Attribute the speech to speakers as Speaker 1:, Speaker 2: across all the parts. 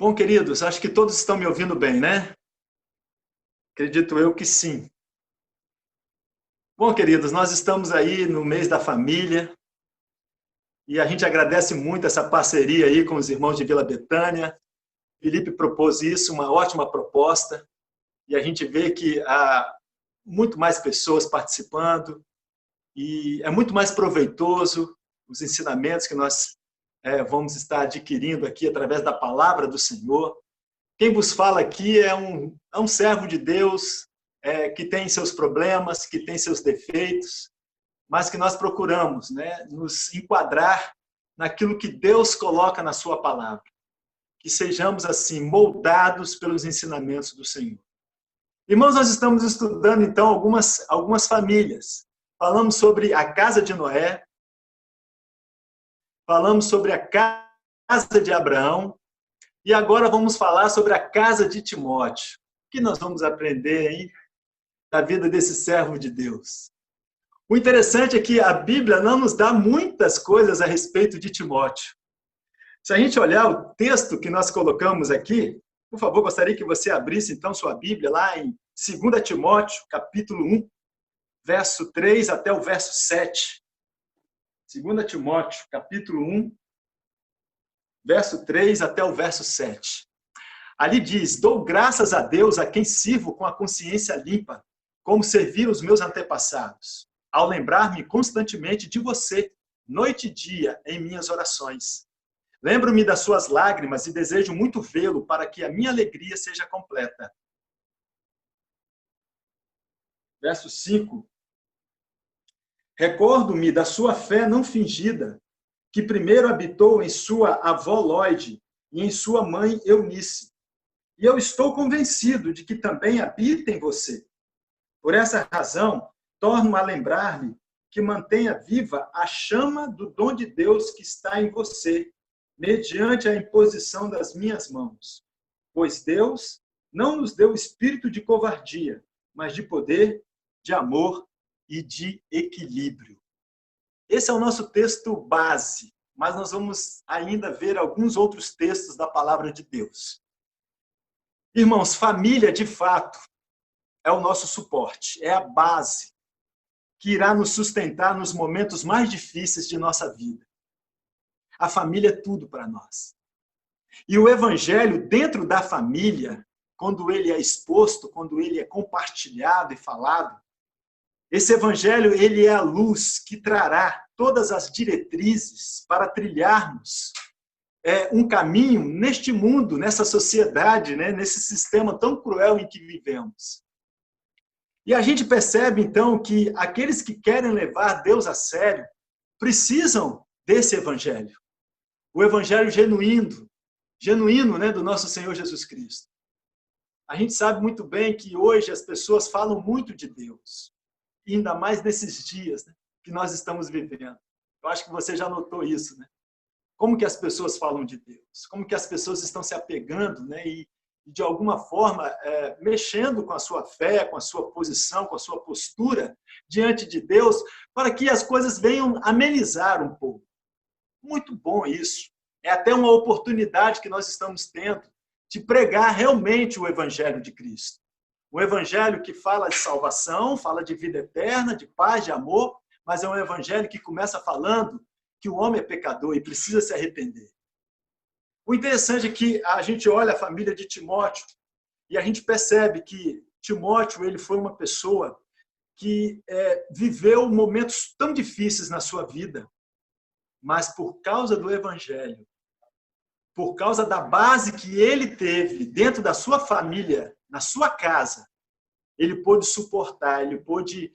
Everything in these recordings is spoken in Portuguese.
Speaker 1: Bom, queridos, acho que todos estão me ouvindo bem, né? Acredito eu que sim. Bom, queridos, nós estamos aí no mês da família e a gente agradece muito essa parceria aí com os irmãos de Vila Betânia. Felipe propôs isso, uma ótima proposta, e a gente vê que há muito mais pessoas participando e é muito mais proveitoso os ensinamentos que nós vamos estar adquirindo aqui através da palavra do Senhor. Quem vos fala aqui é um servo de Deus, que tem seus problemas, que tem seus defeitos, mas que nós procuramos, né, nos enquadrar naquilo que Deus coloca na sua palavra. Que sejamos, assim, moldados pelos ensinamentos do Senhor. Irmãos, nós estamos estudando, então, algumas famílias. Falamos sobre a casa de Noé, falamos sobre a casa de Abraão, e agora vamos falar sobre a casa de Timóteo. O que nós vamos aprender, hein, da vida desse servo de Deus? O interessante é que a Bíblia não nos dá muitas coisas a respeito de Timóteo. Se a gente olhar o texto que nós colocamos aqui, por favor, gostaria que você abrisse então sua Bíblia lá em 2 Timóteo, capítulo 1, verso 3 até o verso 7. 2 Timóteo, capítulo 1, verso 3 até o verso 7. Ali diz: dou graças a Deus a quem sirvo com a consciência limpa, como serviram os meus antepassados, ao lembrar-me constantemente de você, noite e dia, em minhas orações. Lembro-me das suas lágrimas e desejo muito vê-lo para que a minha alegria seja completa. Verso 5. Recordo-me da sua fé não fingida, que primeiro habitou em sua avó Lóide e em sua mãe Eunice. E eu estou convencido de que também habita em você. Por essa razão, torno a lembrar-lhe que mantenha viva a chama do dom de Deus que está em você, mediante a imposição das minhas mãos. Pois Deus não nos deu espírito de covardia, mas de poder, de amor e de equilíbrio. Esse é o nosso texto base, mas nós vamos ainda ver alguns outros textos da palavra de Deus. Irmãos, família, de fato, é o nosso suporte, é a base que irá nos sustentar nos momentos mais difíceis de nossa vida. A família é tudo para nós. E o evangelho dentro da família, quando ele é exposto, quando ele é compartilhado e falado, esse evangelho, ele é a luz que trará todas as diretrizes para trilharmos um caminho neste mundo, nessa sociedade, né, nesse sistema tão cruel em que vivemos. E a gente percebe, então, que aqueles que querem levar Deus a sério precisam desse evangelho. O evangelho genuíno, né, do nosso Senhor Jesus Cristo. A gente sabe muito bem que hoje as pessoas falam muito de Deus. E ainda mais nesses dias, né, que nós estamos vivendo. Eu acho que você já notou isso, né? Como que as pessoas falam de Deus? Como que as pessoas estão se apegando, né, e de alguma forma mexendo com a sua fé, com a sua posição, com a sua postura diante de Deus, para que as coisas venham amenizar um pouco. Muito bom isso. É até uma oportunidade que nós estamos tendo de pregar realmente o Evangelho de Cristo. Um evangelho que fala de salvação, fala de vida eterna, de paz, de amor, mas é um evangelho que começa falando que o homem é pecador e precisa se arrepender. O interessante é que a gente olha a família de Timóteo e a gente percebe que Timóteo, ele foi uma pessoa que viveu momentos tão difíceis na sua vida, mas por causa do evangelho, por causa da base que ele teve dentro da sua família, na sua casa, ele pôde suportar, ele pôde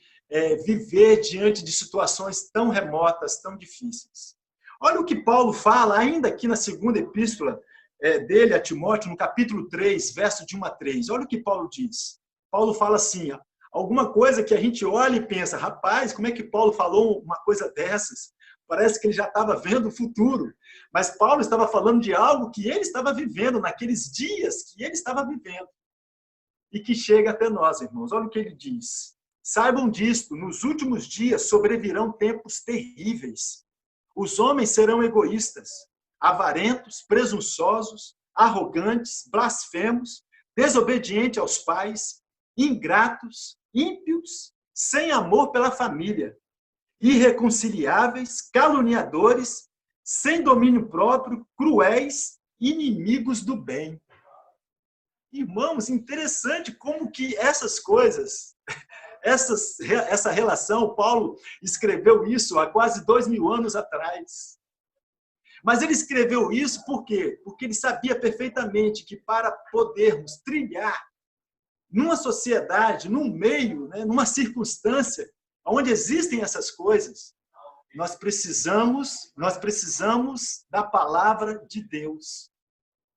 Speaker 1: viver diante de situações tão remotas, tão difíceis. Olha o que Paulo fala, ainda aqui na segunda epístola dele a Timóteo, no capítulo 3, verso de 1 a 3. Olha o que Paulo diz. Paulo fala assim, alguma coisa que a gente olha e pensa, rapaz, como é que Paulo falou uma coisa dessas? Parece que ele já estava vendo o futuro. Mas Paulo estava falando de algo que ele estava vivendo, naqueles dias que ele estava vivendo. E que chega até nós, irmãos. Olha o que ele diz. Saibam disto, nos últimos dias sobrevirão tempos terríveis. Os homens serão egoístas, avarentos, presunçosos, arrogantes, blasfemos, desobedientes aos pais, ingratos, ímpios, sem amor pela família, irreconciliáveis, caluniadores, sem domínio próprio, cruéis, inimigos do bem. Irmãos, interessante como que essas coisas, essa relação, Paulo escreveu isso há quase 2000 anos atrás. Mas ele escreveu isso por quê? Porque ele sabia perfeitamente que para podermos trilhar numa sociedade, num meio, né, numa circunstância onde existem essas coisas, nós precisamos da palavra de Deus.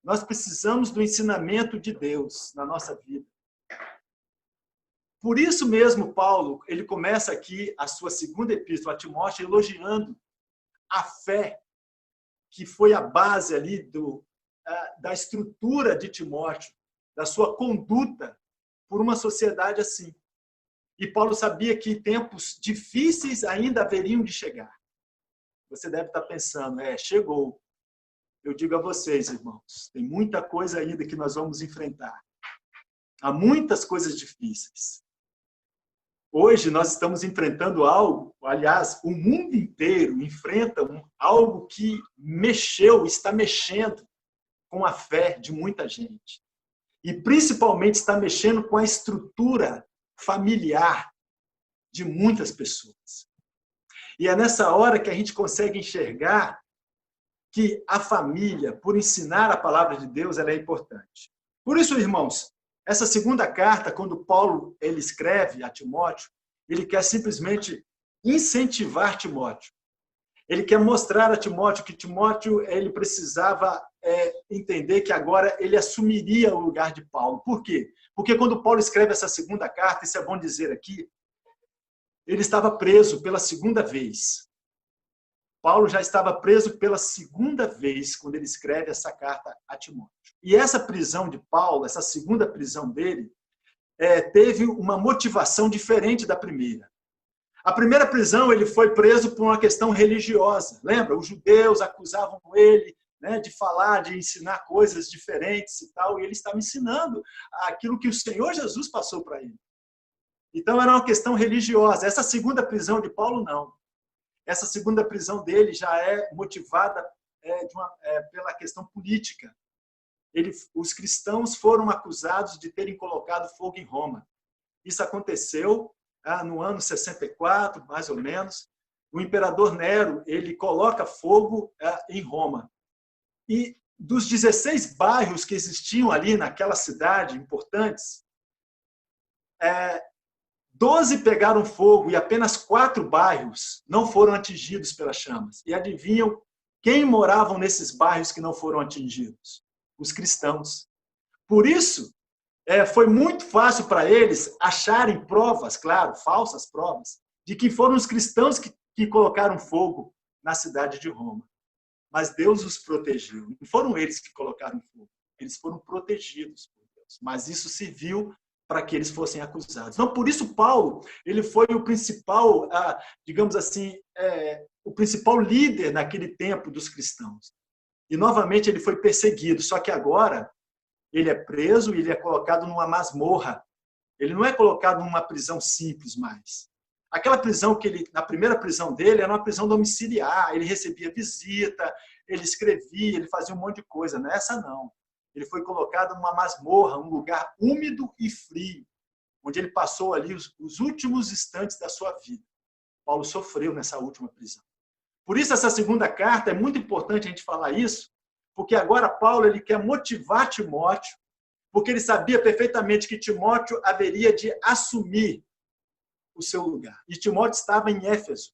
Speaker 1: Nós precisamos do ensinamento de Deus na nossa vida. Por isso mesmo, Paulo, ele começa aqui a sua segunda epístola a Timóteo elogiando a fé que foi a base ali da estrutura de Timóteo, da sua conduta por uma sociedade assim. E Paulo sabia que tempos difíceis ainda haveriam de chegar. Você deve estar pensando, chegou. Eu digo a vocês, irmãos, tem muita coisa ainda que nós vamos enfrentar. Há muitas coisas difíceis. Hoje nós estamos enfrentando algo, aliás, o mundo inteiro enfrenta algo que está mexendo com a fé de muita gente. E principalmente está mexendo com a estrutura familiar de muitas pessoas. E é nessa hora que a gente consegue enxergar que a família, por ensinar a palavra de Deus, ela é importante. Por isso, irmãos, essa segunda carta, quando Paulo ele escreve a Timóteo, ele quer simplesmente incentivar Timóteo. Ele quer mostrar a Timóteo que Timóteo ele precisava entender que agora ele assumiria o lugar de Paulo. Por quê? Porque quando Paulo escreve essa segunda carta, isso é bom dizer aqui, ele estava preso pela segunda vez. Paulo já estava preso pela segunda vez quando ele escreve essa carta a Timóteo. E essa prisão de Paulo, essa segunda prisão dele, teve uma motivação diferente da primeira. A primeira prisão ele foi preso por uma questão religiosa. Lembra? Os judeus acusavam ele, né, de falar, de ensinar coisas diferentes e tal, e ele estava ensinando aquilo que o Senhor Jesus passou para ele. Então era uma questão religiosa. Essa segunda prisão de Paulo, não. Essa segunda prisão dele já é motivada pela questão política. Os cristãos foram acusados de terem colocado fogo em Roma. Isso aconteceu no ano 64, mais ou menos. O imperador Nero ele coloca fogo em Roma. E dos 16 bairros que existiam ali naquela cidade, importantes, 12 pegaram fogo e apenas 4 bairros não foram atingidos pelas chamas. E adivinham quem moravam nesses bairros que não foram atingidos? Os cristãos. Por isso, foi muito fácil para eles acharem provas, claro, falsas provas, de que foram os cristãos que colocaram fogo na cidade de Roma. Mas Deus os protegeu. Não foram eles que colocaram fogo. Eles foram protegidos por Deus. Mas isso serviu para que eles fossem acusados. Então, por isso, Paulo ele foi o principal, digamos assim, o principal líder naquele tempo dos cristãos. E, novamente, ele foi perseguido. Só que agora, ele é preso e ele é colocado numa masmorra. Ele não é colocado numa prisão simples mais. Aquela prisão na primeira prisão dele, era uma prisão domiciliar. Ele recebia visita, ele escrevia, ele fazia um monte de coisa. Nessa, não. Ele foi colocado numa masmorra, um lugar úmido e frio, onde ele passou ali os últimos instantes da sua vida. Paulo sofreu nessa última prisão. Por isso, essa segunda carta, é muito importante a gente falar isso, porque agora Paulo ele quer motivar Timóteo, porque ele sabia perfeitamente que Timóteo haveria de assumir o seu lugar. E Timóteo estava em Éfeso,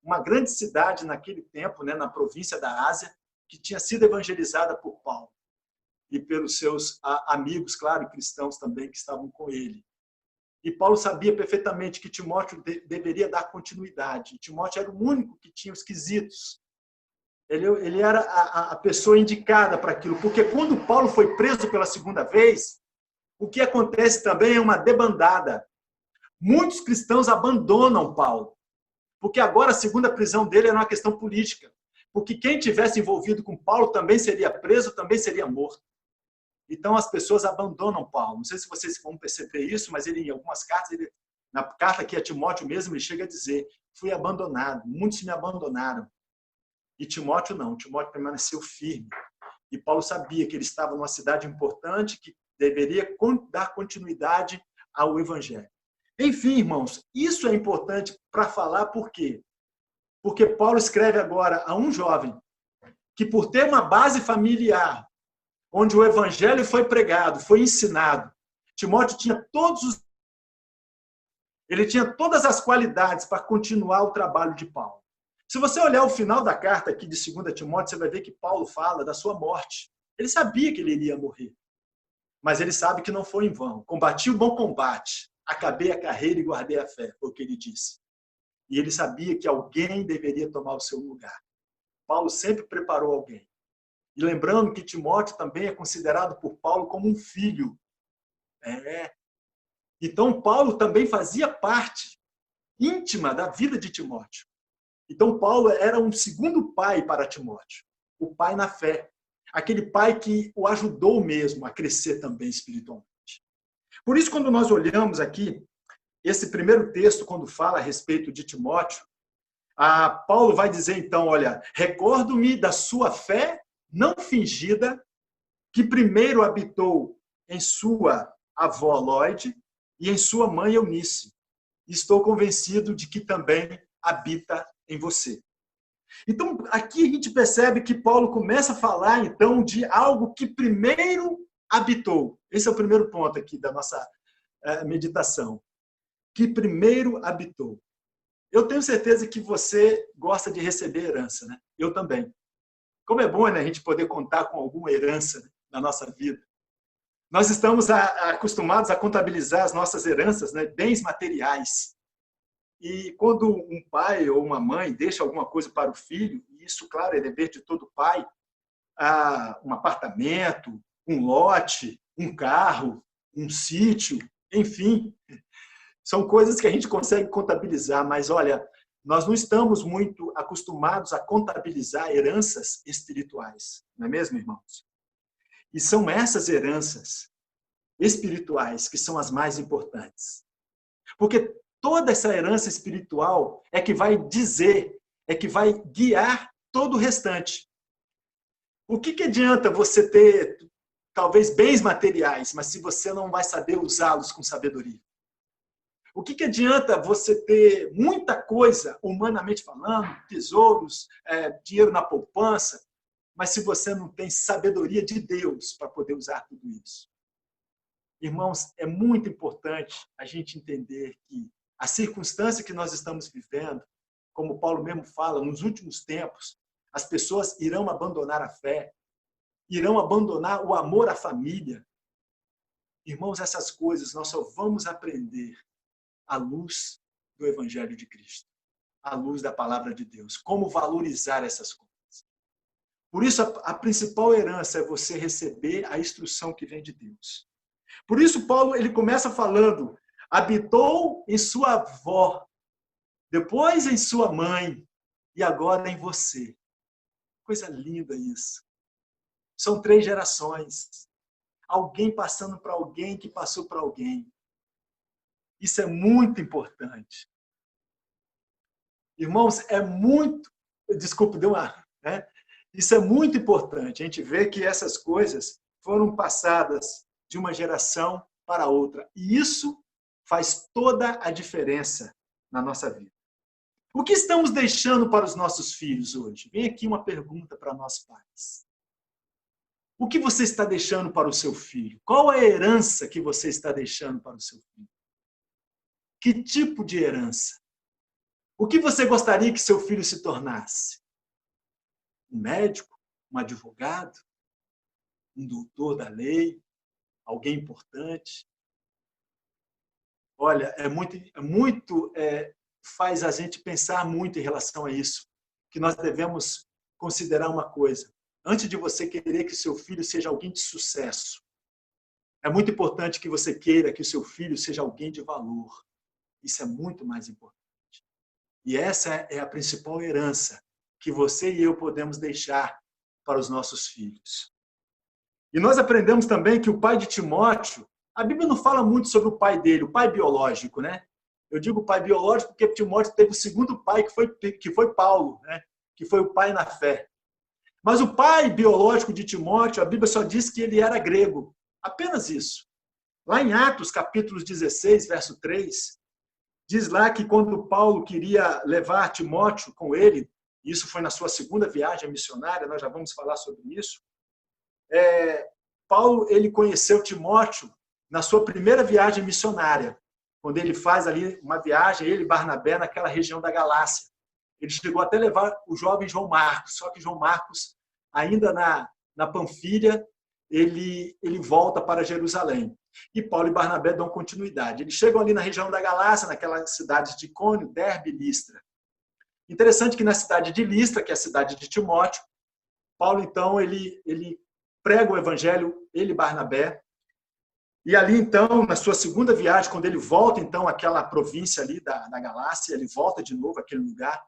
Speaker 1: uma grande cidade naquele tempo, né, na província da Ásia, que tinha sido evangelizada por Paulo e pelos seus amigos, claro, cristãos também que estavam com ele. E Paulo sabia perfeitamente que Timóteo deveria dar continuidade. Timóteo era o único que tinha os quesitos. Ele era a pessoa indicada para aquilo, porque quando Paulo foi preso pela segunda vez, o que acontece também é uma debandada. Muitos cristãos abandonam Paulo, porque agora a segunda prisão dele era uma questão política, porque quem tivesse envolvido com Paulo também seria preso, também seria morto. Então as pessoas abandonam Paulo. Não sei se vocês vão perceber isso, mas ele, em algumas cartas, na carta aqui a Timóteo mesmo, ele chega a dizer: fui abandonado, muitos me abandonaram. E Timóteo não, Timóteo permaneceu firme. E Paulo sabia que ele estava numa cidade importante, que deveria dar continuidade ao evangelho. Enfim, irmãos, isso é importante para falar por quê? Porque Paulo escreve agora a um jovem que, por ter uma base familiar, onde o evangelho foi pregado, foi ensinado, Timóteo tinha ele tinha todas as qualidades para continuar o trabalho de Paulo. Se você olhar o final da carta aqui de 2 Timóteo, você vai ver que Paulo fala da sua morte. Ele sabia que ele iria morrer, mas ele sabe que não foi em vão. Combati o bom combate, acabei a carreira e guardei a fé, foi o que ele disse. E ele sabia que alguém deveria tomar o seu lugar. Paulo sempre preparou alguém. E lembrando que Timóteo também é considerado por Paulo como um filho. Então, Paulo também fazia parte íntima da vida de Timóteo. Então, Paulo era um segundo pai para Timóteo, o pai na fé, aquele pai que o ajudou mesmo a crescer também espiritualmente. Por isso, quando nós olhamos aqui esse primeiro texto, quando fala a respeito de Timóteo, Paulo vai dizer então, olha, recordo-me da sua fé não fingida, que primeiro habitou em sua avó Lóide e em sua mãe Eunice. Estou convencido de que também habita em você. Então, aqui a gente percebe que Paulo começa a falar, então, de algo que primeiro habitou. Esse é o primeiro ponto aqui da nossa meditação. Que primeiro habitou. Eu tenho certeza que você gosta de receber herança, né? Eu também. Como é bom, né, a gente poder contar com alguma herança, né, na nossa vida. Nós estamos acostumados a contabilizar as nossas heranças, né, bens materiais. E quando um pai ou uma mãe deixa alguma coisa para o filho, e isso, claro, é dever de todo pai, um apartamento, um lote, um carro, um sítio, enfim, são coisas que a gente consegue contabilizar, mas olha, nós não estamos muito acostumados a contabilizar heranças espirituais, não é mesmo, irmãos? E são essas heranças espirituais que são as mais importantes. Porque toda essa herança espiritual é que vai dizer, é que vai guiar todo o restante. O que adianta você ter, talvez, bens materiais, mas se você não vai saber usá-los com sabedoria? O que adianta você ter muita coisa, humanamente falando, tesouros, dinheiro na poupança, mas se você não tem sabedoria de Deus para poder usar tudo isso? Irmãos, é muito importante a gente entender que a circunstância que nós estamos vivendo, como Paulo mesmo fala, nos últimos tempos, as pessoas irão abandonar a fé, irão abandonar o amor à família. Irmãos, essas coisas nós só vamos aprender à luz do Evangelho de Cristo, à luz da palavra de Deus. Como valorizar essas coisas. Por isso, a principal herança é você receber a instrução que vem de Deus. Por isso, Paulo ele começa falando, habitou em sua avó, depois em sua mãe, e agora em você. Coisa linda isso. São 3 gerações. Alguém passando para alguém que passou para alguém. Isso é muito importante. Irmãos, desculpa, deu uma... Né? Isso é muito importante. A gente vê que essas coisas foram passadas de uma geração para outra. E isso faz toda a diferença na nossa vida. O que estamos deixando para os nossos filhos hoje? Vem aqui uma pergunta para nós pais. O que você está deixando para o seu filho? Qual é a herança que você está deixando para o seu filho? Que tipo de herança? O que você gostaria que seu filho se tornasse? Um médico? Um advogado? Um doutor da lei? Alguém importante? Olha, faz a gente pensar muito em relação a isso, que nós devemos considerar uma coisa. Antes de você querer que seu filho seja alguém de sucesso, é muito importante que você queira que o seu filho seja alguém de valor. Isso é muito mais importante. E essa é a principal herança que você e eu podemos deixar para os nossos filhos. E nós aprendemos também que o pai de Timóteo, a Bíblia não fala muito sobre o pai dele, o pai biológico, né? Eu digo pai biológico porque Timóteo teve o segundo pai, que foi Paulo, né? Que foi o pai na fé. Mas o pai biológico de Timóteo, a Bíblia só diz que ele era grego. Apenas isso. Lá em Atos, capítulo 16, verso 3, diz lá que quando Paulo queria levar Timóteo com ele, isso foi na sua segunda viagem missionária, nós já vamos falar sobre isso, Paulo ele conheceu Timóteo na sua primeira viagem missionária, quando ele faz ali uma viagem, ele e Barnabé, naquela região da Galácia. Ele chegou até a levar o jovem João Marcos, só que João Marcos, ainda na Panfilha, ele volta para Jerusalém. E Paulo e Barnabé dão continuidade. Eles chegam ali na região da Galácia, naquelas cidades de Icônio, Derbe e Listra. Interessante que na cidade de Listra, que é a cidade de Timóteo, Paulo, então, ele prega o evangelho, ele e Barnabé. E ali, então, na sua segunda viagem, quando ele volta, então, àquela província ali da Galácia, ele volta de novo àquele lugar,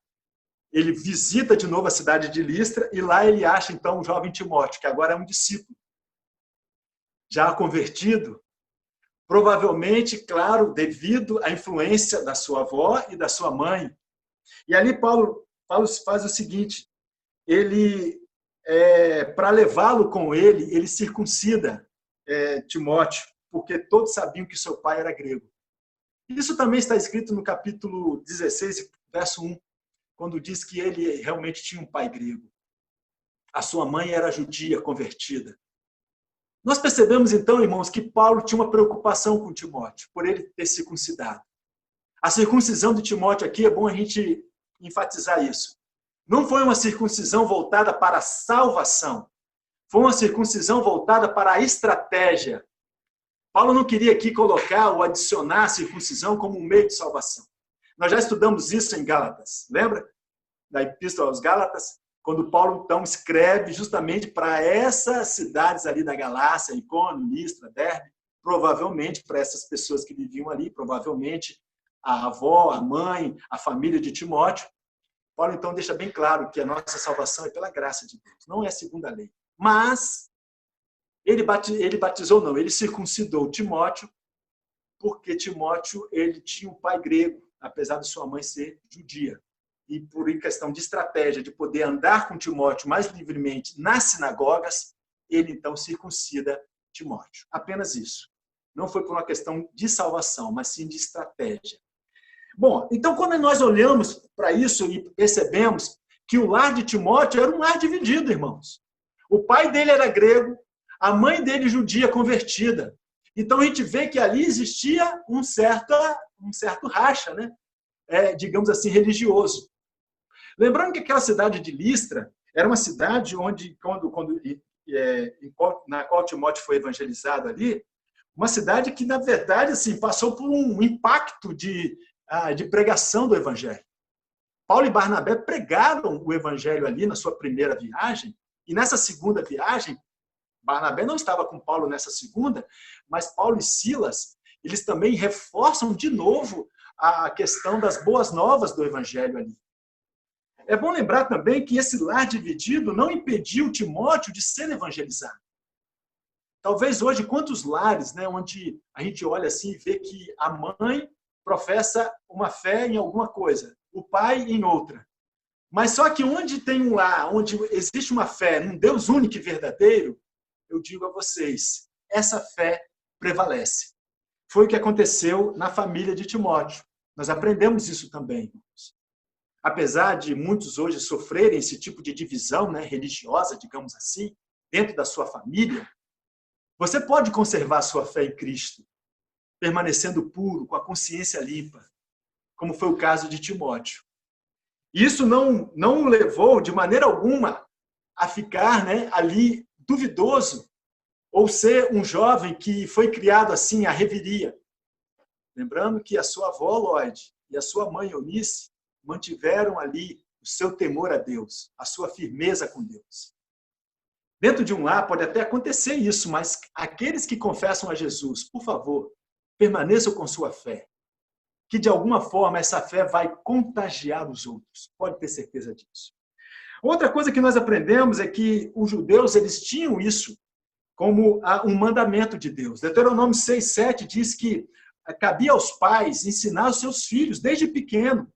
Speaker 1: ele visita de novo a cidade de Listra e lá ele acha, então, o jovem Timóteo, que agora é um discípulo, já convertido, provavelmente, claro, devido à influência da sua avó e da sua mãe. E ali Paulo faz o seguinte, ele, para levá-lo com ele circuncida Timóteo, porque todos sabiam que seu pai era grego. Isso também está escrito no capítulo 16, verso 1, quando diz que ele realmente tinha um pai grego. A sua mãe era judia, convertida. Nós percebemos, então, irmãos, que Paulo tinha uma preocupação com Timóteo, por ele ter circuncidado. A circuncisão de Timóteo aqui, é bom a gente enfatizar isso. Não foi uma circuncisão voltada para a salvação. Foi uma circuncisão voltada para a estratégia. Paulo não queria aqui colocar ou adicionar a circuncisão como um meio de salvação. Nós já estudamos isso em Gálatas, lembra? Na Epístola aos Gálatas, quando Paulo, então, escreve justamente para essas cidades ali da Galácia, Icônio, Listra, Derbe, provavelmente para essas pessoas que viviam ali, provavelmente a avó, a mãe, a família de Timóteo. Paulo, então, deixa bem claro que a nossa salvação é pela graça de Deus, não é segundo a lei. Mas ele batizou, não, ele circuncidou Timóteo, porque Timóteo ele tinha um pai grego, apesar de sua mãe ser judia. E por questão de estratégia, de poder andar com Timóteo mais livremente nas sinagogas, ele então circuncida Timóteo. Apenas isso. Não foi por uma questão de salvação, mas sim de estratégia. Bom, então quando nós olhamos para isso e percebemos que o lar de Timóteo era um lar dividido, irmãos. O pai dele era grego, a mãe dele judia convertida. Então a gente vê que ali existia um certo racha, né? Digamos assim, religioso. Lembrando que aquela cidade de Listra era uma cidade onde, na qual Timóteo foi evangelizado ali, uma cidade que, na verdade, assim, passou por um impacto de pregação do evangelho. Paulo e Barnabé pregaram o evangelho ali na sua primeira viagem, e nessa segunda viagem, Barnabé não estava com Paulo nessa segunda, mas Paulo e Silas, eles também reforçam de novo a questão das boas novas do evangelho ali. É bom lembrar também que esse lar dividido não impediu Timóteo de ser evangelizado. Talvez hoje, quantos lares, né, onde a gente olha assim e vê que a mãe professa uma fé em alguma coisa, o pai em outra. Mas só que onde tem um lar, onde existe uma fé num Deus único e verdadeiro, eu digo a vocês, essa fé prevalece. Foi o que aconteceu na família de Timóteo. Nós aprendemos isso também, irmãos. Apesar de muitos hoje sofrerem esse tipo de divisão, né, religiosa, digamos assim, dentro da sua família, você pode conservar sua fé em Cristo, permanecendo puro, com a consciência limpa, como foi o caso de Timóteo. Isso não o levou, de maneira alguma, a ficar, né, ali duvidoso, ou ser um jovem que foi criado assim, à reveria. Lembrando que a sua avó, Lloyd, e a sua mãe, Eunice, mantiveram ali o seu temor a Deus, a sua firmeza com Deus. Dentro de um lar pode até acontecer isso, mas aqueles que confessam a Jesus, por favor, permaneçam com sua fé. Que de alguma forma essa fé vai contagiar os outros. Pode ter certeza disso. Outra coisa que nós aprendemos é que os judeus eles tinham isso. como um mandamento de Deus. Deuteronômio 6:7 diz que cabia aos pais ensinar os seus filhos desde pequeno,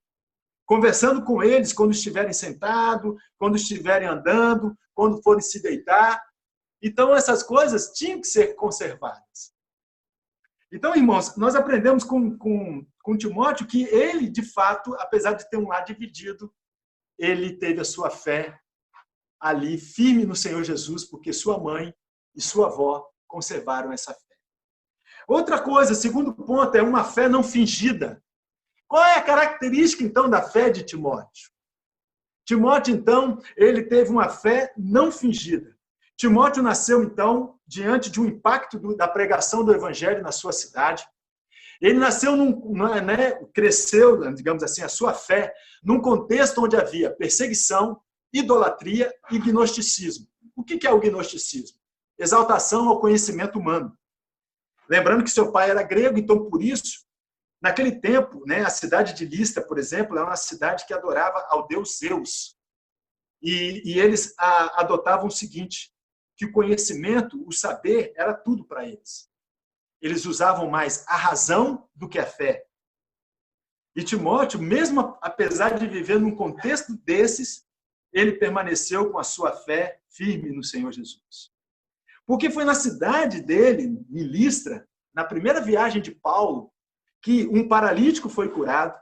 Speaker 1: conversando com eles quando estiverem sentados, quando estiverem andando, quando forem se deitar. Então, essas coisas tinham que ser conservadas. Então, irmãos, nós aprendemos com Timóteo que ele, de fato, apesar de ter um lar dividido, ele teve a sua fé ali firme no Senhor Jesus, porque sua mãe e sua avó conservaram essa fé. Outra coisa, segundo ponto, é uma fé não fingida. Qual é a característica, então, da fé de Timóteo? Timóteo, então, ele teve uma fé não fingida. Timóteo nasceu, então, diante de um impacto da pregação do evangelho na sua cidade. Ele nasceu, cresceu, digamos assim, a sua fé num contexto onde havia perseguição, idolatria e gnosticismo. O que é o gnosticismo? Exaltação ao conhecimento humano. Lembrando que seu pai era grego, então, por isso, naquele tempo, a cidade de Listra, por exemplo, era uma cidade que adorava ao deus Zeus. E eles adotavam o seguinte, que o conhecimento, o saber, era tudo para eles. Eles usavam mais a razão do que a fé. E Timóteo, mesmo apesar de viver num contexto desses, ele permaneceu com a sua fé firme no Senhor Jesus. Porque foi na cidade dele, em Listra, na primeira viagem de Paulo, que um paralítico foi curado,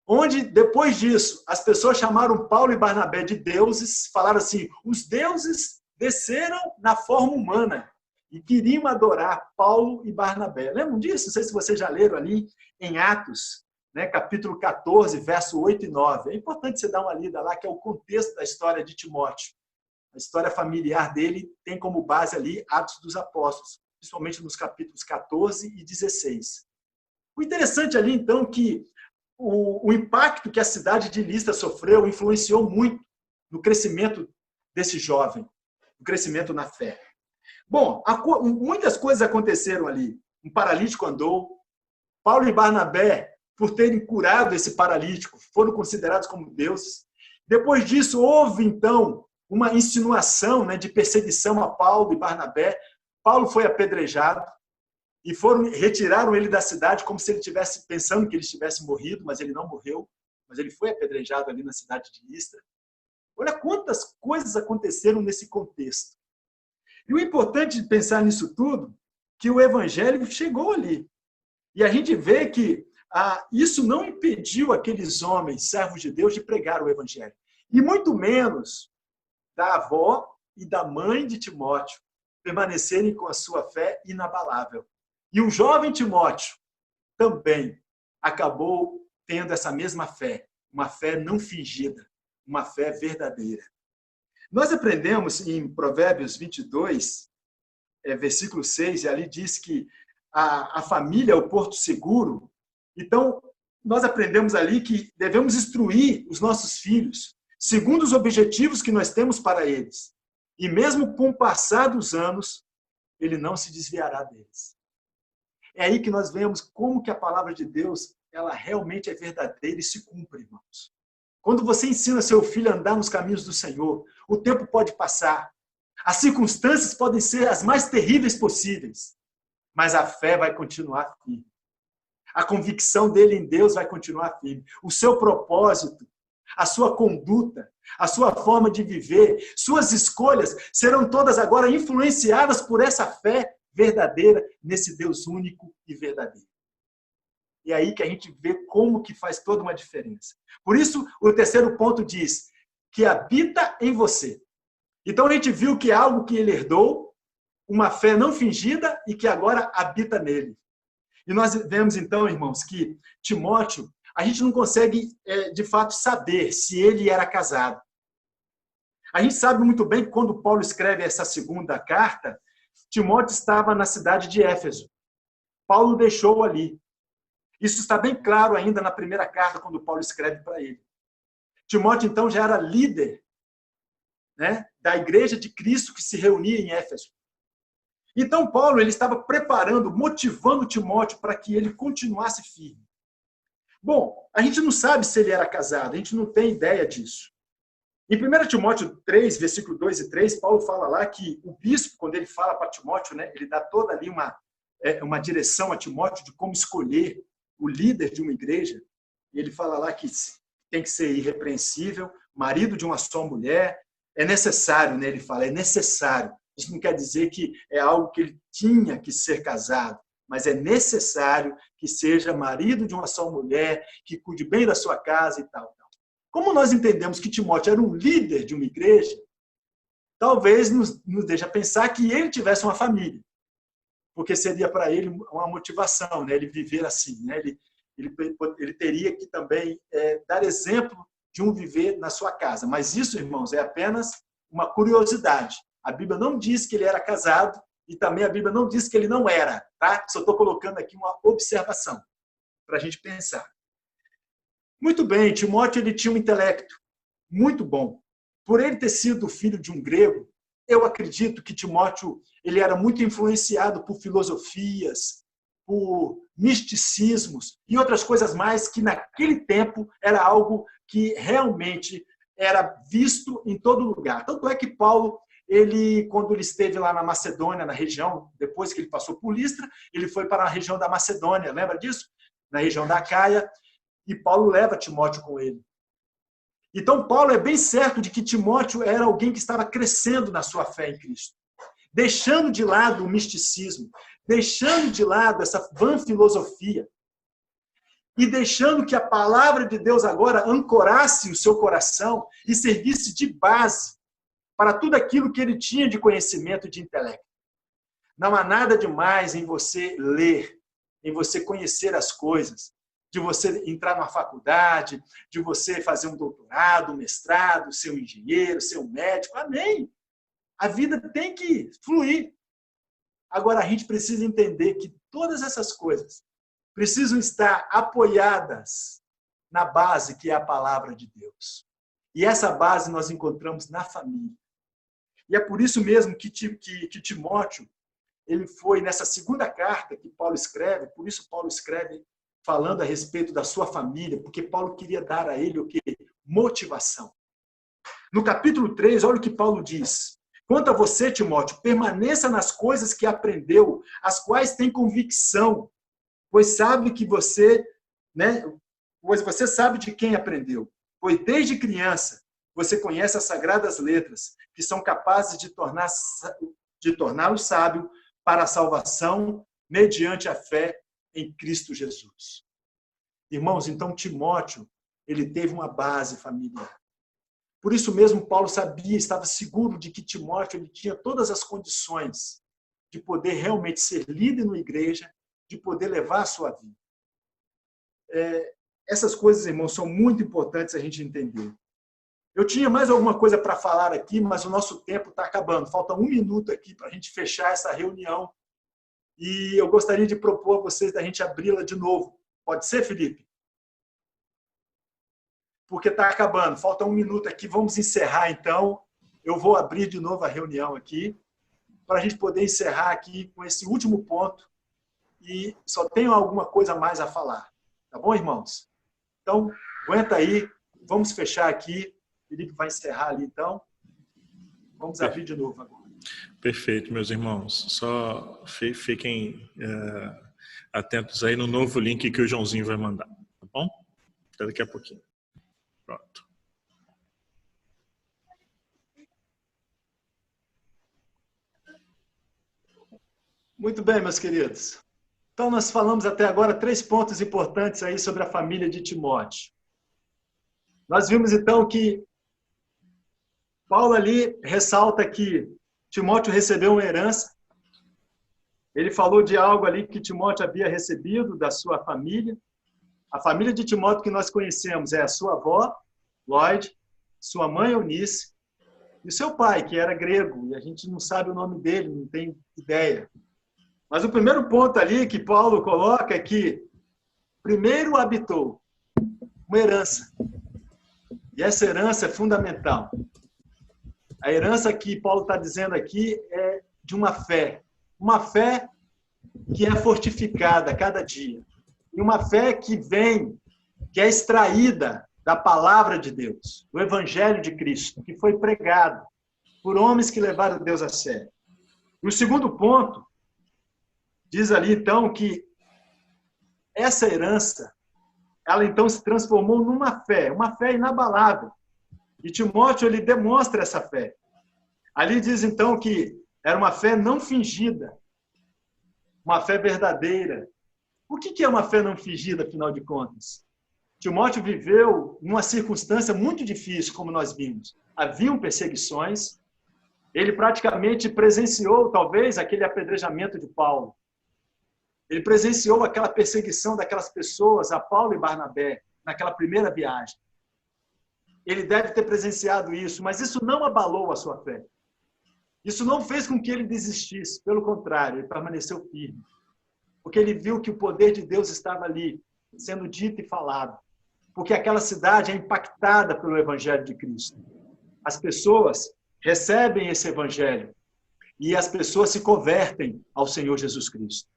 Speaker 1: onde, depois disso, as pessoas chamaram Paulo e Barnabé de deuses, falaram assim, os deuses desceram na forma humana e queriam adorar Paulo e Barnabé. Lembram disso? Não sei se vocês já leram ali em Atos, capítulo 14, verso 8 e 9. É importante você dar uma lida lá, que é o contexto da história de Timóteo. A história familiar dele tem como base ali Atos dos Apóstolos, principalmente nos capítulos 14 e 16. O interessante ali, então, que o impacto que a cidade de Listra sofreu influenciou muito no crescimento desse jovem, no crescimento na fé. Bom, muitas coisas aconteceram ali. Um paralítico andou. Paulo e Barnabé, por terem curado esse paralítico, foram considerados como deuses. Depois disso, houve, então, uma insinuação de perseguição a Paulo e Barnabé. Paulo foi apedrejado e retiraram ele da cidade como se ele estivesse pensando que ele tivesse morrido, mas ele não morreu, mas ele foi apedrejado ali na cidade de Listra. Olha quantas coisas aconteceram nesse contexto. E o importante de pensar nisso tudo, que o evangelho chegou ali. E a gente vê que isso não impediu aqueles homens, servos de Deus, de pregar o evangelho. E muito menos da avó e da mãe de Timóteo permanecerem com a sua fé inabalável. E o jovem Timóteo também acabou tendo essa mesma fé, uma fé não fingida, uma fé verdadeira. Nós aprendemos em Provérbios 22, versículo 6, e ali diz que a família é o porto seguro. Então, nós aprendemos ali que devemos instruir os nossos filhos segundo os objetivos que nós temos para eles. E mesmo com o passar dos anos, ele não se desviará deles. É aí que nós vemos como que a palavra de Deus, ela realmente é verdadeira e se cumpre, irmãos. Quando você ensina seu filho a andar nos caminhos do Senhor, o tempo pode passar. As circunstâncias podem ser as mais terríveis possíveis, mas a fé vai continuar firme. A convicção dele em Deus vai continuar firme. O seu propósito, a sua conduta, a sua forma de viver, suas escolhas serão todas agora influenciadas por essa fé verdadeira nesse Deus único e verdadeiro. E é aí que a gente vê como que faz toda uma diferença. Por isso, o terceiro ponto diz que habita em você. Então, a gente viu que é algo que ele herdou, uma fé não fingida e que agora habita nele. E nós vemos, então, irmãos, que Timóteo, a gente não consegue, de fato, saber se ele era casado. A gente sabe muito bem que quando Paulo escreve essa segunda carta, Timóteo estava na cidade de Éfeso. Paulo deixou ali. Isso está bem claro ainda na primeira carta, quando Paulo escreve para ele. Timóteo, então, já era líder da igreja de Cristo que se reunia em Éfeso. Então, Paulo ele estava preparando, motivando Timóteo para que ele continuasse firme. Bom, a gente não sabe se ele era casado, a gente não tem ideia disso. Em 1 Timóteo 3, versículo 2 e 3, Paulo fala lá que o bispo, quando ele fala para Timóteo, né, ele dá toda ali uma direção a Timóteo de como escolher o líder de uma igreja. E ele fala lá que tem que ser irrepreensível, marido de uma só mulher. É necessário, né? Ele fala, é necessário. Isso não quer dizer que é algo que ele tinha que ser casado, mas é necessário que seja marido de uma só mulher, que cuide bem da sua casa e tal. Como nós entendemos que Timóteo era um líder de uma igreja, talvez nos deixe pensar que ele tivesse uma família, porque seria para ele uma motivação, né? Ele viver assim, né? Ele teria que também dar exemplo de um viver na sua casa. Mas isso, irmãos, é apenas uma curiosidade. A Bíblia não diz que ele era casado e também a Bíblia não diz que ele não era, tá? Só estou colocando aqui uma observação para a gente pensar. Muito bem, Timóteo ele tinha um intelecto muito bom. Por ele ter sido filho de um grego, eu acredito que Timóteo ele era muito influenciado por filosofias, por misticismos e outras coisas mais que naquele tempo era algo que realmente era visto em todo lugar. Tanto é que Paulo, quando ele esteve lá na Macedônia, na região, depois que ele passou por Listra, ele foi para a região da Macedônia, lembra disso? Na região da Acaia, e Paulo leva Timóteo com ele. Então, Paulo é bem certo de que Timóteo era alguém que estava crescendo na sua fé em Cristo, deixando de lado o misticismo, deixando de lado essa vã filosofia e deixando que a palavra de Deus agora ancorasse o seu coração e servisse de base para tudo aquilo que ele tinha de conhecimento e de intelecto. Não há nada demais em você ler, em você conhecer as coisas, de você entrar numa faculdade, de você fazer um doutorado, um mestrado, ser um engenheiro, ser um médico. Amém! A vida tem que fluir. Agora, a gente precisa entender que todas essas coisas precisam estar apoiadas na base que é a palavra de Deus. E essa base nós encontramos na família. E é por isso mesmo que Timóteo, ele foi nessa segunda carta que Paulo escreve, por isso Paulo escreve falando a respeito da sua família, porque Paulo queria dar a ele o quê? Motivação. No capítulo 3, olha o que Paulo diz. Quanto a você, Timóteo, permaneça nas coisas que aprendeu, as quais tem convicção, pois sabe que você, né, pois você sabe de quem aprendeu. Pois desde criança você conhece as sagradas letras, que são capazes de torná-lo sábio para a salvação mediante a fé em Cristo Jesus. Irmãos, então Timóteo, ele teve uma base familiar. Por isso mesmo Paulo sabia, estava seguro de que Timóteo ele tinha todas as condições de poder realmente ser líder na igreja, de poder levar a sua vida. Essas coisas, irmãos, são muito importantes a gente entender. Eu tinha mais alguma coisa para falar aqui, mas o nosso tempo está acabando. Falta 1 minuto aqui para a gente fechar essa reunião. E eu gostaria de propor a vocês da gente abri-la de novo. Pode ser, Felipe? Porque está acabando. Falta 1 minuto aqui. Vamos encerrar, então. Eu vou abrir de novo a reunião aqui, para a gente poder encerrar aqui com esse último ponto. E só tenho alguma coisa mais a falar. Tá bom, irmãos? Então, aguenta aí. Vamos fechar aqui. O Felipe vai encerrar ali, então. Vamos abrir de novo agora.
Speaker 2: Perfeito, meus irmãos. Só fiquem atentos aí no novo link que o Joãozinho vai mandar, tá bom? Até daqui a pouquinho. Pronto.
Speaker 1: Muito bem, meus queridos. Então, nós falamos até agora 3 pontos importantes aí sobre a família de Timóteo. Nós vimos, então, que Paulo ali ressalta que Timóteo recebeu uma herança. Ele falou de algo ali que Timóteo havia recebido da sua família. A família de Timóteo que nós conhecemos é a sua avó, Lloyd, sua mãe, Eunice, e seu pai, que era grego, e a gente não sabe o nome dele, não tem ideia. Mas o primeiro ponto ali que Paulo coloca é que primeiro habitou uma herança. E essa herança é fundamental. A herança que Paulo está dizendo aqui é de uma fé que é fortificada a cada dia. E uma fé que vem, que é extraída da palavra de Deus, do evangelho de Cristo, que foi pregado por homens que levaram Deus a sério. E o segundo ponto, diz ali então que essa herança, ela então se transformou numa fé, uma fé inabalável. E Timóteo, ele demonstra essa fé. Ali diz então que era uma fé não fingida, uma fé verdadeira. O que é uma fé não fingida, afinal de contas? Timóteo viveu numa circunstância muito difícil, como nós vimos. Haviam perseguições, ele praticamente presenciou, talvez, aquele apedrejamento de Paulo. Ele presenciou aquela perseguição daquelas pessoas, a Paulo e Barnabé, naquela primeira viagem. Ele deve ter presenciado isso, mas isso não abalou a sua fé. Isso não fez com que ele desistisse, pelo contrário, ele permaneceu firme. Porque ele viu que o poder de Deus estava ali, sendo dito e falado. Porque aquela cidade é impactada pelo Evangelho de Cristo. As pessoas recebem esse Evangelho e as pessoas se convertem ao Senhor Jesus Cristo.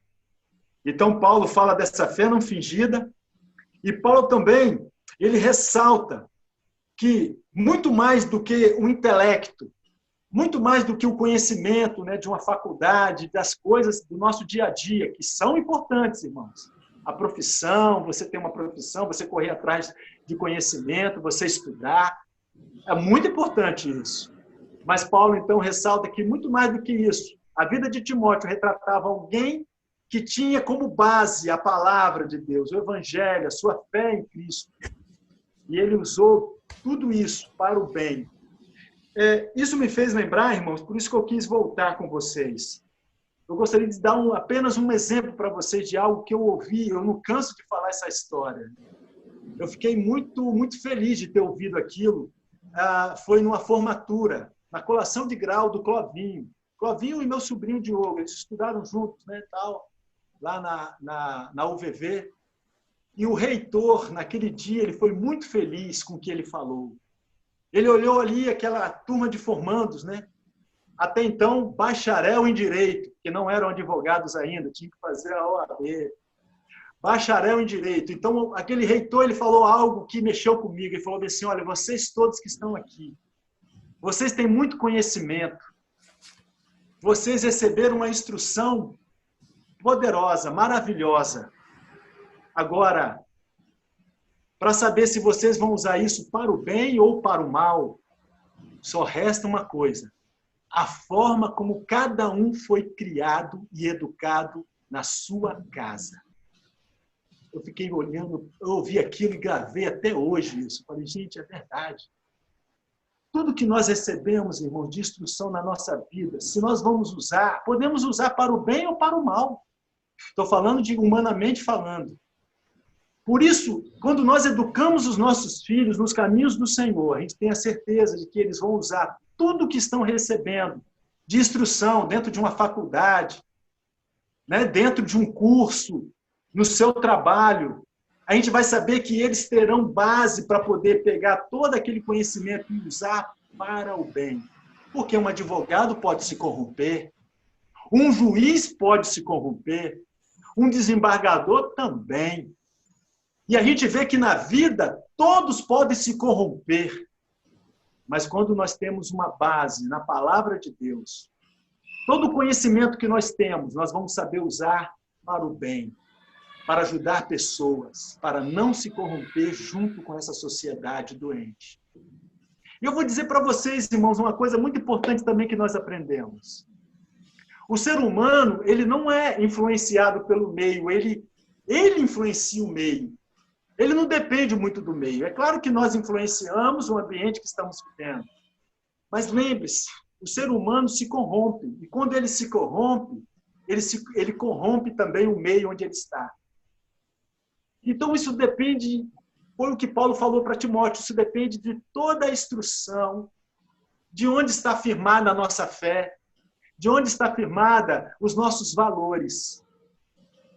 Speaker 1: Então, Paulo fala dessa fé não fingida e Paulo também, ele ressalta que muito mais do que o intelecto, muito mais do que o conhecimento, né, de uma faculdade, das coisas do nosso dia a dia, que são importantes, irmãos. A profissão, você ter uma profissão, você correr atrás de conhecimento, você estudar. É muito importante isso. Mas Paulo, então, ressalta que muito mais do que isso, a vida de Timóteo retratava alguém que tinha como base a palavra de Deus, o Evangelho, a sua fé em Cristo. E ele usou tudo isso para o bem. Isso me fez lembrar, irmãos, por isso que eu quis voltar com vocês. Eu gostaria de dar apenas um exemplo para vocês de algo que eu ouvi, eu não canso de falar essa história. Eu fiquei muito, muito feliz de ter ouvido aquilo. Foi numa formatura, na colação de grau do Clovinho. Clovinho e meu sobrinho Diogo, eles estudaram juntos, né, tal, lá na UVV. E o reitor, naquele dia, ele foi muito feliz com o que ele falou. Ele olhou ali aquela turma de formandos, né? Até então, bacharel em Direito, que não eram advogados ainda, tinha que fazer a OAB. Bacharel em Direito. Então, aquele reitor, ele falou algo que mexeu comigo. Ele falou assim, olha, vocês todos que estão aqui, vocês têm muito conhecimento, vocês receberam uma instrução poderosa, maravilhosa. Agora, para saber se vocês vão usar isso para o bem ou para o mal, só resta uma coisa: a forma como cada um foi criado e educado na sua casa. Eu fiquei olhando, eu ouvi aquilo e gravei até hoje isso. Falei, gente, é verdade. Tudo que nós recebemos, irmãos, de instrução na nossa vida, se nós vamos usar, podemos usar para o bem ou para o mal. Estou falando de humanamente falando. Por isso, quando nós educamos os nossos filhos nos caminhos do Senhor, a gente tem a certeza de que eles vão usar tudo que estão recebendo de instrução dentro de uma faculdade, né, dentro de um curso, no seu trabalho. A gente vai saber que eles terão base para poder pegar todo aquele conhecimento e usar para o bem. Porque um advogado pode se corromper, um juiz pode se corromper, um desembargador também. E a gente vê que na vida todos podem se corromper. Mas quando nós temos uma base na palavra de Deus, todo o conhecimento que nós temos, nós vamos saber usar para o bem, para ajudar pessoas, para não se corromper junto com essa sociedade doente. E eu vou dizer para vocês, irmãos, uma coisa muito importante também que nós aprendemos. O ser humano, ele não é influenciado pelo meio, ele influencia o meio. Ele não depende muito do meio. É claro que nós influenciamos o ambiente que estamos vivendo. Mas lembre-se, o ser humano se corrompe. E quando ele se corrompe, ele corrompe também o meio onde ele está. Então isso depende, foi o que Paulo falou para Timóteo, isso depende de toda a instrução, de onde está firmada a nossa fé, de onde está firmada os nossos valores.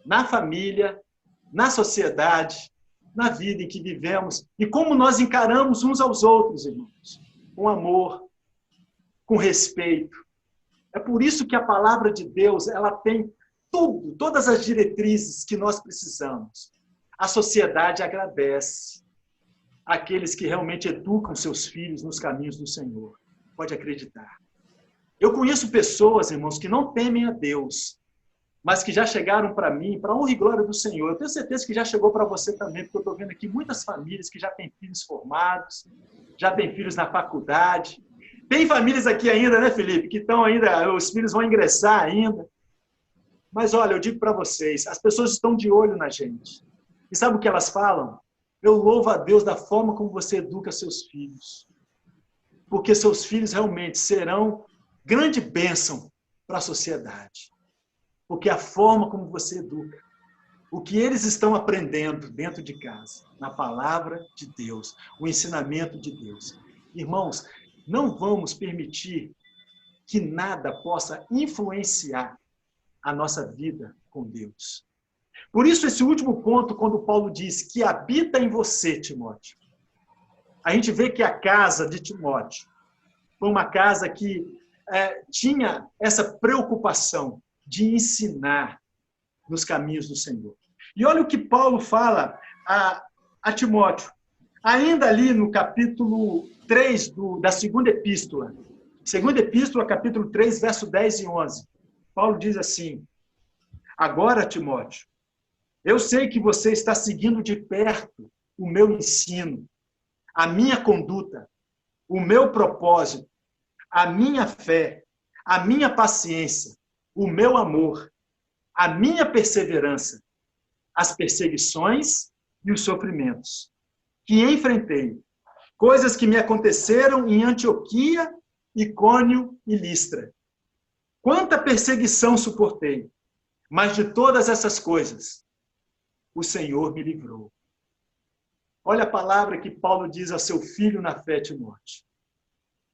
Speaker 1: Na família, na sociedade, na vida em que vivemos e como nós encaramos uns aos outros, irmãos, com amor, com respeito. É por isso que a palavra de Deus, ela tem tudo, todas as diretrizes que nós precisamos. A sociedade agradece. aqueles que realmente educam seus filhos nos caminhos do Senhor. Pode acreditar. Eu conheço pessoas, irmãos, que não temem a Deus, mas que já chegaram para mim, para a honra e glória do Senhor. Eu tenho certeza que já chegou para você também, porque eu estou vendo aqui muitas famílias que já têm filhos formados, já têm filhos na faculdade. Tem famílias aqui ainda, né, Felipe, que estão ainda, os filhos vão ingressar ainda. Mas olha, eu digo para vocês, as pessoas estão de olho na gente. E sabe o que elas falam? Eu louvo a Deus da forma como você educa seus filhos. Porque seus filhos realmente serão grande bênção para a sociedade. Porque a forma como você educa, o que eles estão aprendendo dentro de casa, na palavra de Deus, o ensinamento de Deus. Irmãos, não vamos permitir que nada possa influenciar a nossa vida com Deus. Por isso, esse último ponto, quando Paulo diz que habita em você, Timóteo, a gente vê que a casa de Timóteo foi uma casa que tinha essa preocupação de ensinar nos caminhos do Senhor. E olha o que Paulo fala a Timóteo, ainda ali no capítulo 3 da segunda epístola. Segunda epístola, capítulo 3, verso 10 e 11. Paulo diz assim: agora, Timóteo, eu sei que você está seguindo de perto o meu ensino, a minha conduta, o meu propósito, a minha fé, a minha paciência, o meu amor, a minha perseverança, as perseguições e os sofrimentos que enfrentei, coisas que me aconteceram em Antioquia, Icônio e Listra. Quanta perseguição suportei, mas de todas essas coisas, o Senhor me livrou. Olha a palavra que Paulo diz a seu filho na fé, Timóteo.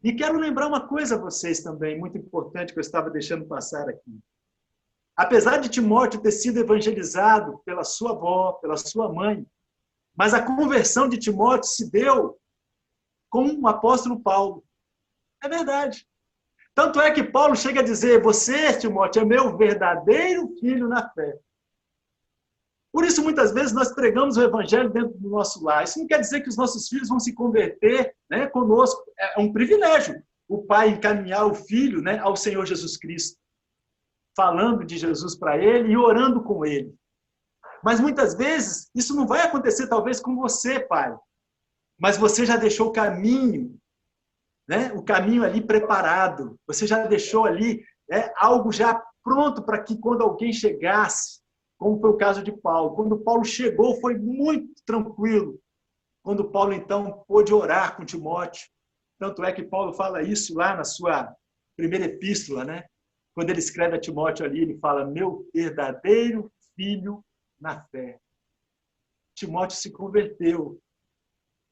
Speaker 1: E quero lembrar uma coisa a vocês também, muito importante, que eu estava deixando passar aqui. Apesar de Timóteo ter sido evangelizado pela sua avó, pela sua mãe, mas a conversão de Timóteo se deu com o apóstolo Paulo. É verdade. Tanto é que Paulo chega a dizer: você, Timóteo, é meu verdadeiro filho na fé. Por isso, muitas vezes, nós pregamos o evangelho dentro do nosso lar. Isso não quer dizer que os nossos filhos vão se converter, né, conosco. É um privilégio o pai encaminhar o filho, né, ao Senhor Jesus Cristo, falando de Jesus para ele e orando com ele. Mas, muitas vezes, isso não vai acontecer, talvez, com você, pai. Mas você já deixou o caminho, né, o caminho ali preparado. Você já deixou ali algo já pronto para que, quando alguém chegasse, como foi o caso de Paulo. Quando Paulo chegou, foi muito tranquilo. Quando Paulo, então, pôde orar com Timóteo. Tanto é que Paulo fala isso lá na sua primeira epístola, né? Quando ele escreve a Timóteo ali, ele fala: meu verdadeiro filho na fé. Timóteo se converteu,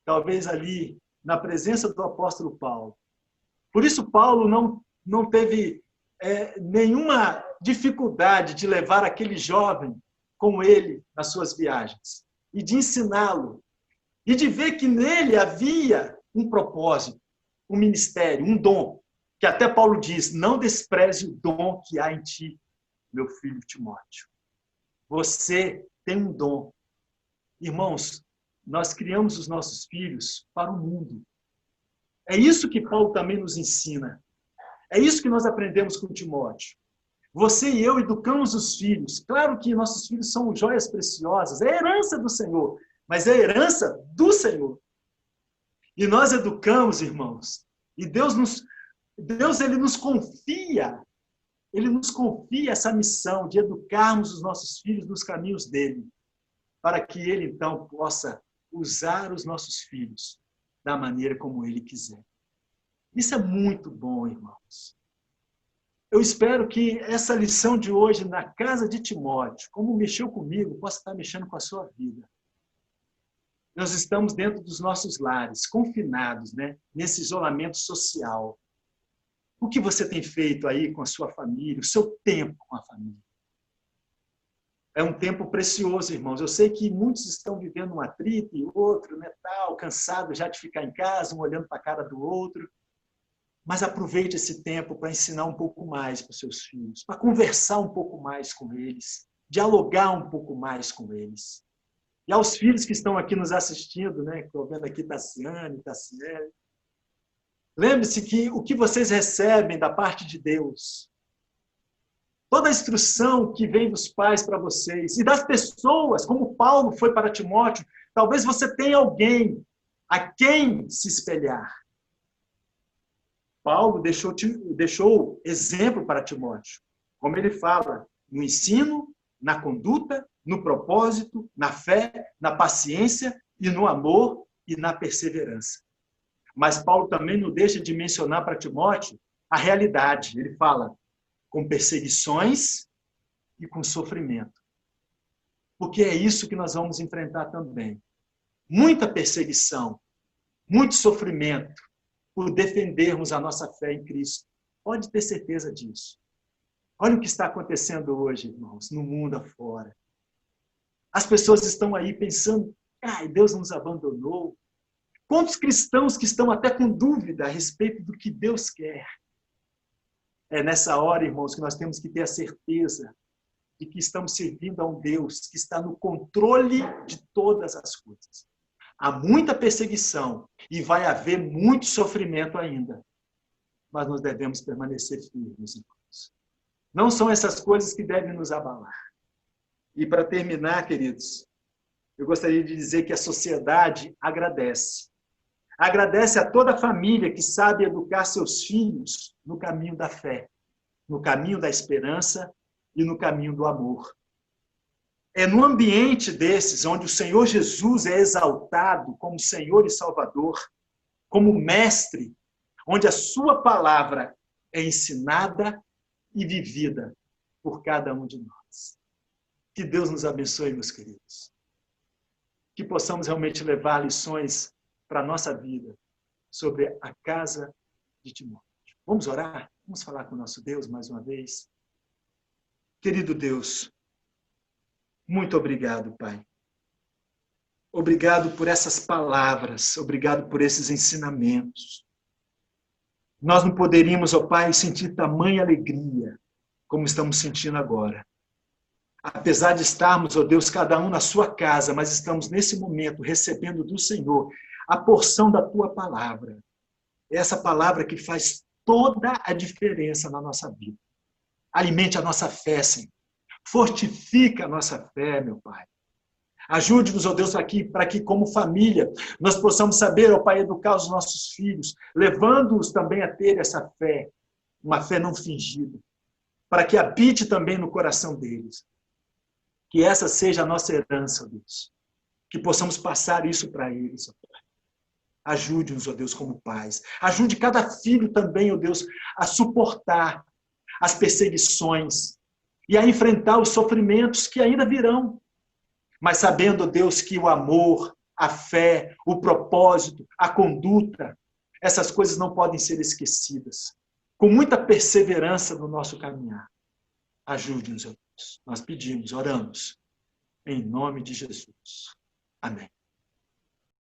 Speaker 1: talvez ali, na presença do apóstolo Paulo. Por isso, Paulo não teve nenhuma dificuldade de levar aquele jovem com ele nas suas viagens e de ensiná-lo e de ver que nele havia um propósito, um ministério, um dom, que até Paulo diz: não despreze o dom que há em ti, meu filho Timóteo. Você tem um dom. Irmãos, nós criamos os nossos filhos para o mundo. É isso que Paulo também nos ensina. É isso que nós aprendemos com Timóteo. Você e eu educamos os filhos. Claro que nossos filhos são joias preciosas. É a herança do Senhor. Mas é a herança do Senhor. E nós educamos, irmãos. E Deus ele nos confia. Ele nos confia essa missão de educarmos os nossos filhos nos caminhos dele. Para que ele, então, possa usar os nossos filhos da maneira como ele quiser. Isso é muito bom, irmãos. Eu espero que essa lição de hoje na casa de Timóteo, como mexeu comigo, possa estar mexendo com a sua vida. Nós estamos dentro dos nossos lares, confinados, né, nesse isolamento social. O que você tem feito aí com a sua família, o seu tempo com a família? É um tempo precioso, irmãos. Eu sei que muitos estão vivendo um atrito e outro, né, tal, cansado já de ficar em casa, um olhando para a cara do outro. Mas aproveite esse tempo para ensinar um pouco mais para os seus filhos, para conversar um pouco mais com eles, dialogar um pouco mais com eles. E aos filhos que estão aqui nos assistindo, né? Estou vendo aqui Tassiane, Tassiele. Lembre-se que o que vocês recebem da parte de Deus, toda a instrução que vem dos pais para vocês e das pessoas, como Paulo foi para Timóteo, talvez você tenha alguém a quem se espelhar. Paulo deixou exemplo para Timóteo, como ele fala, no ensino, na conduta, no propósito, na fé, na paciência e no amor e na perseverança. Mas Paulo também não deixa de mencionar para Timóteo a realidade. Ele fala com perseguições e com sofrimento. Porque é isso que nós vamos enfrentar também. Muita perseguição, muito sofrimento por defendermos a nossa fé em Cristo. Pode ter certeza disso. Olha o que está acontecendo hoje, irmãos, no mundo afora. As pessoas estão aí pensando, Deus nos abandonou. Quantos cristãos que estão até com dúvida a respeito do que Deus quer? É nessa hora, irmãos, que nós temos que ter a certeza de que estamos servindo a um Deus que está no controle de todas as coisas. Há muita perseguição e vai haver muito sofrimento ainda. Mas nós devemos permanecer firmes, irmãos. Não são essas coisas que devem nos abalar. E para terminar, queridos, eu gostaria de dizer que a sociedade agradece. Agradece a toda a família que sabe educar seus filhos no caminho da fé, no caminho da esperança e no caminho do amor. É no ambiente desses, onde o Senhor Jesus é exaltado como Senhor e Salvador, como Mestre, onde a sua palavra é ensinada e vivida por cada um de nós. Que Deus nos abençoe, meus queridos. Que possamos realmente levar lições para a nossa vida sobre a casa de Timóteo. Vamos orar? Vamos falar com o nosso Deus mais uma vez? Querido Deus, muito obrigado, Pai. Obrigado por essas palavras, obrigado por esses ensinamentos. Nós não poderíamos, ó Pai, sentir tamanha alegria como estamos sentindo agora. Apesar de estarmos, ó Deus, cada um na sua casa, mas estamos nesse momento recebendo do Senhor a porção da Tua palavra. É essa palavra que faz toda a diferença na nossa vida. Alimente a nossa fé, Senhor. Fortifica a nossa fé, meu Pai. Ajude-nos, ó Deus, para que, como família, nós possamos saber, ó Pai, educar os nossos filhos, levando-os também a ter essa fé, uma fé não fingida, para que habite também no coração deles. Que essa seja a nossa herança, ó Deus. Que possamos passar isso para eles, ó Pai. Ajude-nos, ó Deus, como pais. Ajude cada filho também, ó Deus, a suportar as perseguições e a enfrentar os sofrimentos que ainda virão. Mas sabendo, ó Deus, que o amor, a fé, o propósito, a conduta, essas coisas não podem ser esquecidas. Com muita perseverança no nosso caminhar. Ajude-nos, ó Deus. Nós pedimos, oramos, em nome de Jesus. Amém.